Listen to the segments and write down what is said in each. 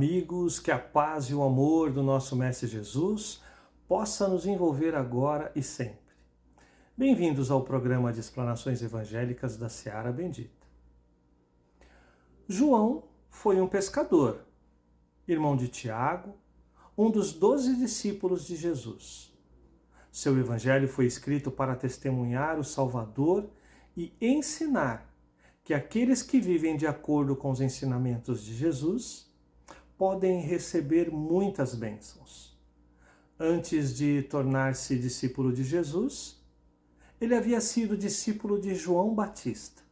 amigos, que a paz e o amor do nosso Mestre Jesus possa nos envolver agora e sempre. Bem-vindos ao programa de explanações evangélicas da Seara Bendita. João foi um pescador, irmão de Tiago, um dos 12 discípulos de Jesus. Seu evangelho foi escrito para testemunhar o Salvador e ensinar que aqueles que vivem de acordo com os ensinamentos de Jesus podem receber muitas bênçãos. Antes de tornar-se discípulo de Jesus, ele havia sido discípulo de João Batista,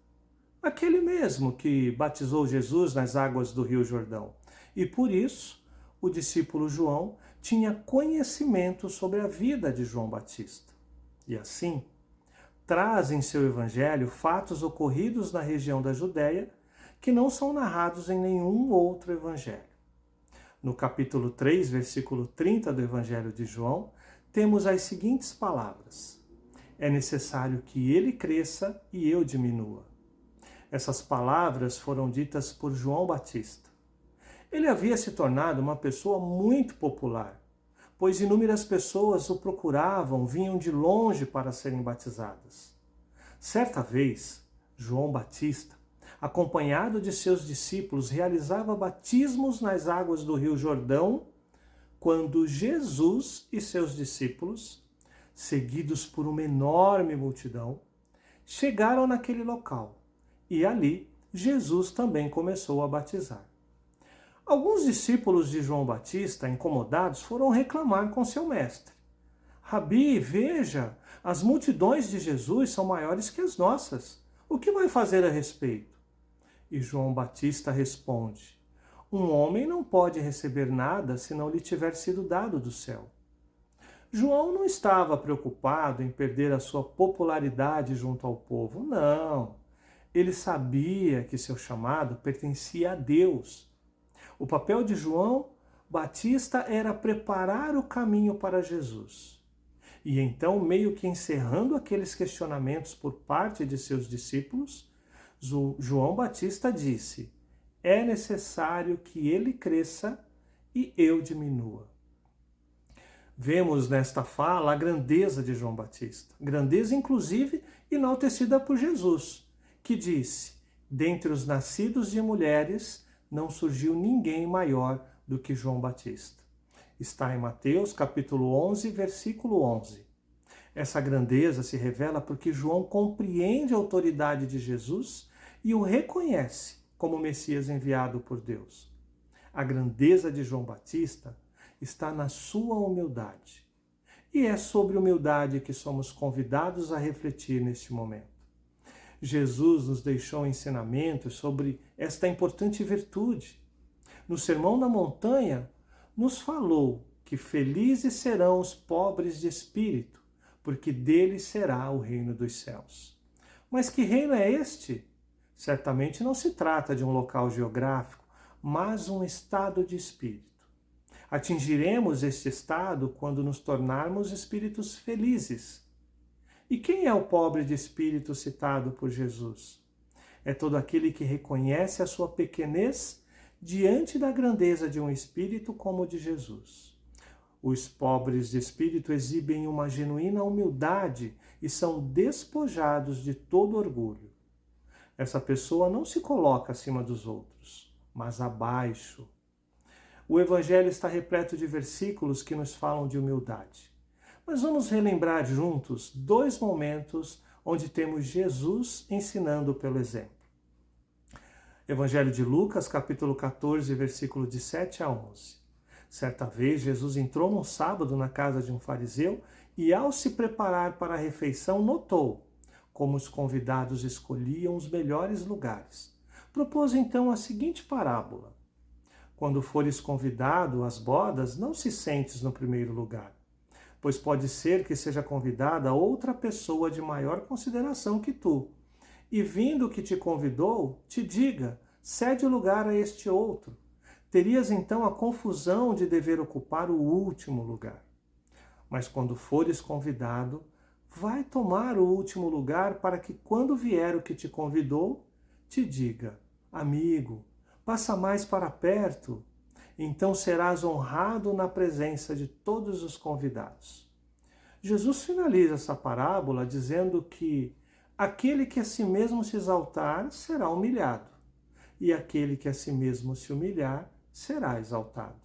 aquele mesmo que batizou Jesus nas águas do Rio Jordão. E por isso, o discípulo João tinha conhecimento sobre a vida de João Batista. E assim, traz em seu evangelho fatos ocorridos na região da Judéia que não são narrados em nenhum outro evangelho. No capítulo 3, versículo 30 do Evangelho de João, temos as seguintes palavras: é necessário que ele cresça e eu diminua. Essas palavras foram ditas por João Batista. Ele havia se tornado uma pessoa muito popular, pois inúmeras pessoas o procuravam, vinham de longe para serem batizadas. Certa vez, João Batista, acompanhado de seus discípulos, realizava batismos nas águas do Rio Jordão, quando Jesus e seus discípulos, seguidos por uma enorme multidão, chegaram naquele local e ali Jesus também começou a batizar. Alguns discípulos de João Batista, incomodados, foram reclamar com seu mestre. Rabi, veja, as multidões de Jesus são maiores que as nossas. O que vai fazer a respeito? E João Batista responde: um homem não pode receber nada se não lhe tiver sido dado do céu. João não estava preocupado em perder a sua popularidade junto ao povo, não. Ele sabia que seu chamado pertencia a Deus. O papel de João Batista era preparar o caminho para Jesus. E então, meio que encerrando aqueles questionamentos por parte de seus discípulos, João Batista disse: é necessário que ele cresça e eu diminua. Vemos nesta fala a grandeza de João Batista, grandeza inclusive enaltecida por Jesus, que disse: dentre os nascidos de mulheres não surgiu ninguém maior do que João Batista. Está em Mateus capítulo 11, versículo 11. Essa grandeza se revela porque João compreende a autoridade de Jesus e o reconhece como Messias enviado por Deus. A grandeza de João Batista está na sua humildade. E é sobre humildade que somos convidados a refletir neste momento. Jesus nos deixou ensinamentos sobre esta importante virtude. No Sermão da Montanha, nos falou que felizes serão os pobres de espírito, porque deles será o reino dos céus. Mas que reino é este? Certamente não se trata de um local geográfico, mas um estado de espírito. Atingiremos este estado quando nos tornarmos espíritos felizes. E quem é o pobre de espírito citado por Jesus? É todo aquele que reconhece a sua pequenez diante da grandeza de um espírito como o de Jesus. Os pobres de espírito exibem uma genuína humildade e são despojados de todo orgulho. Essa pessoa não se coloca acima dos outros, mas abaixo. O Evangelho está repleto de versículos que nos falam de humildade. Mas vamos relembrar juntos 2 momentos onde temos Jesus ensinando pelo exemplo. Evangelho de Lucas, capítulo 14, versículo de 7 a 11. Certa vez, Jesus entrou num sábado na casa de um fariseu e, ao se preparar para a refeição, notou como os convidados escolhiam os melhores lugares. Propôs então a seguinte parábola: quando fores convidado às bodas, não se sentes no primeiro lugar, pois pode ser que seja convidada outra pessoa de maior consideração que tu, e vindo que te convidou, te diga: cede o lugar a este outro. Terias então a confusão de dever ocupar o último lugar. Mas quando fores convidado, vai tomar o último lugar, para que quando vier o que te convidou, te diga: amigo, passa mais para perto. Então serás honrado na presença de todos os convidados. Jesus finaliza essa parábola dizendo que aquele que a si mesmo se exaltar será humilhado, e aquele que a si mesmo se humilhar será exaltado.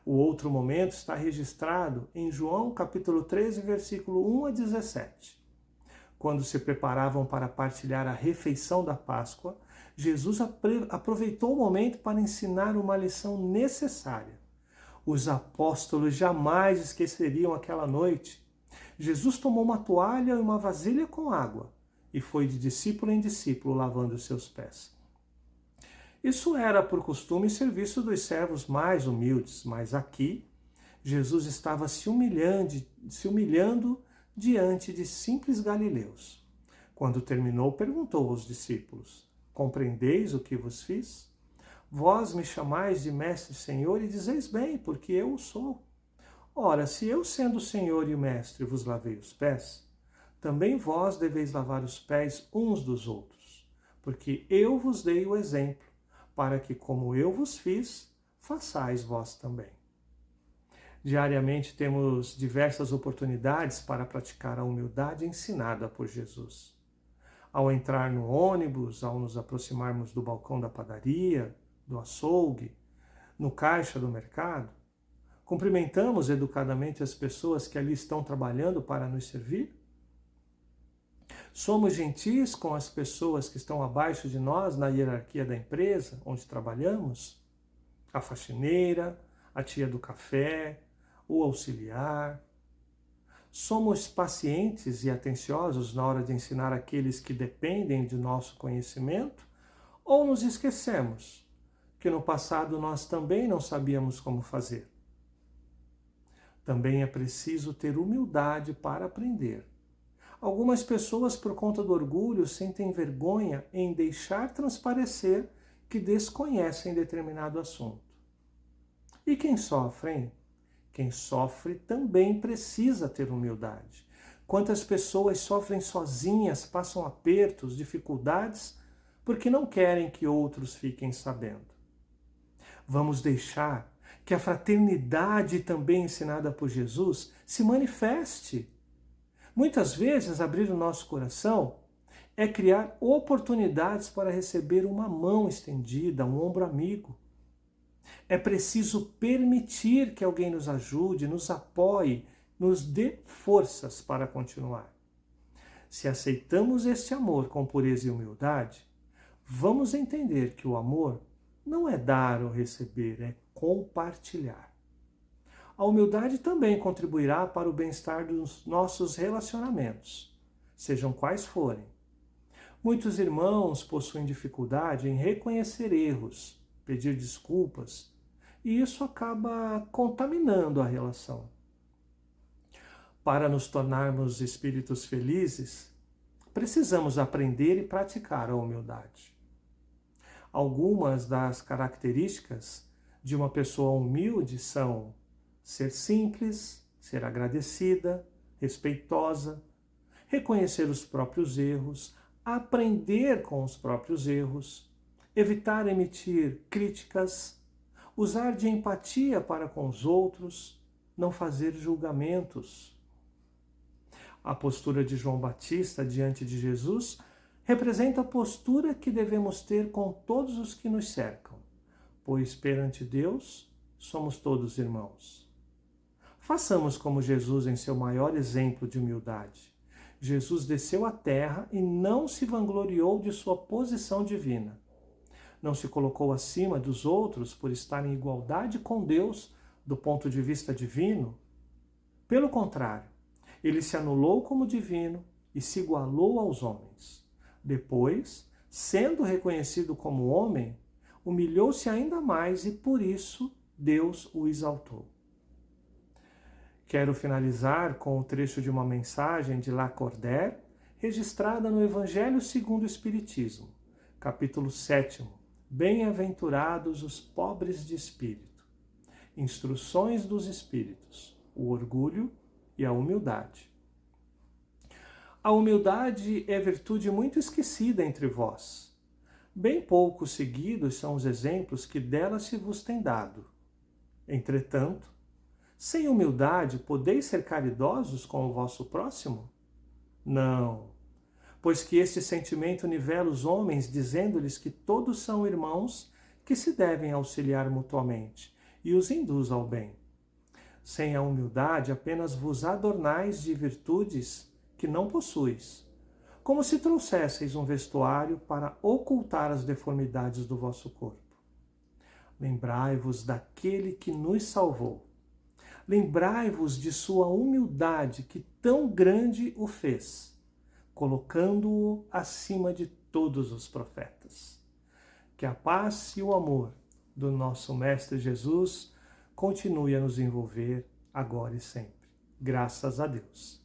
O outro momento está registrado em João capítulo 13, versículo 1 a 17. Quando se preparavam para partilhar a refeição da Páscoa, Jesus aproveitou o momento para ensinar uma lição necessária. Os apóstolos jamais esqueceriam aquela noite. Jesus tomou uma toalha e uma vasilha com água e foi de discípulo em discípulo lavando os seus pés. Isso era por costume serviço dos servos mais humildes, mas aqui Jesus estava se humilhando diante de simples galileus. Quando terminou, perguntou aos discípulos: compreendeis o que vos fiz? Vós me chamais de mestre e senhor e dizeis bem, porque eu o sou. Ora, se eu, sendo o senhor e o mestre, vos lavei os pés, também vós deveis lavar os pés uns dos outros, porque eu vos dei o exemplo, para que, como eu vos fiz, façais vós também. Diariamente temos diversas oportunidades para praticar a humildade ensinada por Jesus. Ao entrar no ônibus, ao nos aproximarmos do balcão da padaria, do açougue, no caixa do mercado, cumprimentamos educadamente as pessoas que ali estão trabalhando para nos servir? Somos gentis com as pessoas que estão abaixo de nós na hierarquia da empresa onde trabalhamos? A faxineira, a tia do café, o auxiliar. Somos pacientes e atenciosos na hora de ensinar aqueles que dependem de nosso conhecimento? Ou nos esquecemos que no passado nós também não sabíamos como fazer? Também é preciso ter humildade para aprender. Algumas pessoas, por conta do orgulho, sentem vergonha em deixar transparecer que desconhecem determinado assunto. E quem sofre, hein? Quem sofre também precisa ter humildade. Quantas pessoas sofrem sozinhas, passam apertos, dificuldades, porque não querem que outros fiquem sabendo. Vamos deixar que a fraternidade também ensinada por Jesus se manifeste. Muitas vezes, abrir o nosso coração é criar oportunidades para receber uma mão estendida, um ombro amigo. É preciso permitir que alguém nos ajude, nos apoie, nos dê forças para continuar. Se aceitamos este amor com pureza e humildade, vamos entender que o amor não é dar ou receber, é compartilhar. A humildade também contribuirá para o bem-estar dos nossos relacionamentos, sejam quais forem. Muitos irmãos possuem dificuldade em reconhecer erros, pedir desculpas, e isso acaba contaminando a relação. Para nos tornarmos espíritos felizes, precisamos aprender e praticar a humildade. Algumas das características de uma pessoa humilde são ser simples, ser agradecida, respeitosa, reconhecer os próprios erros, aprender com os próprios erros, evitar emitir críticas, usar de empatia para com os outros, não fazer julgamentos. A postura de João Batista diante de Jesus representa a postura que devemos ter com todos os que nos cercam, pois perante Deus somos todos irmãos. Façamos como Jesus em seu maior exemplo de humildade. Jesus desceu à terra e não se vangloriou de sua posição divina. Não se colocou acima dos outros por estar em igualdade com Deus do ponto de vista divino. Pelo contrário, ele se anulou como divino e se igualou aos homens. Depois, sendo reconhecido como homem, humilhou-se ainda mais e por isso Deus o exaltou. Quero finalizar com o trecho de uma mensagem de Lacordaire, registrada no Evangelho segundo o Espiritismo, capítulo 7, Bem-aventurados os pobres de espírito. Instruções dos espíritos, o orgulho e a humildade. A humildade é virtude muito esquecida entre vós. Bem pouco seguidos são os exemplos que dela se vos tem dado. Entretanto, sem humildade podeis ser caridosos com o vosso próximo? Não, pois que este sentimento nivela os homens, dizendo-lhes que todos são irmãos, que se devem auxiliar mutuamente, e os induz ao bem. Sem a humildade, apenas vos adornais de virtudes que não possuis, como se trouxesseis um vestuário para ocultar as deformidades do vosso corpo. Lembrai-vos daquele que nos salvou. Lembrai-vos de sua humildade que tão grande o fez, colocando-o acima de todos os profetas. Que a paz e o amor do nosso Mestre Jesus continue a nos envolver agora e sempre. Graças a Deus.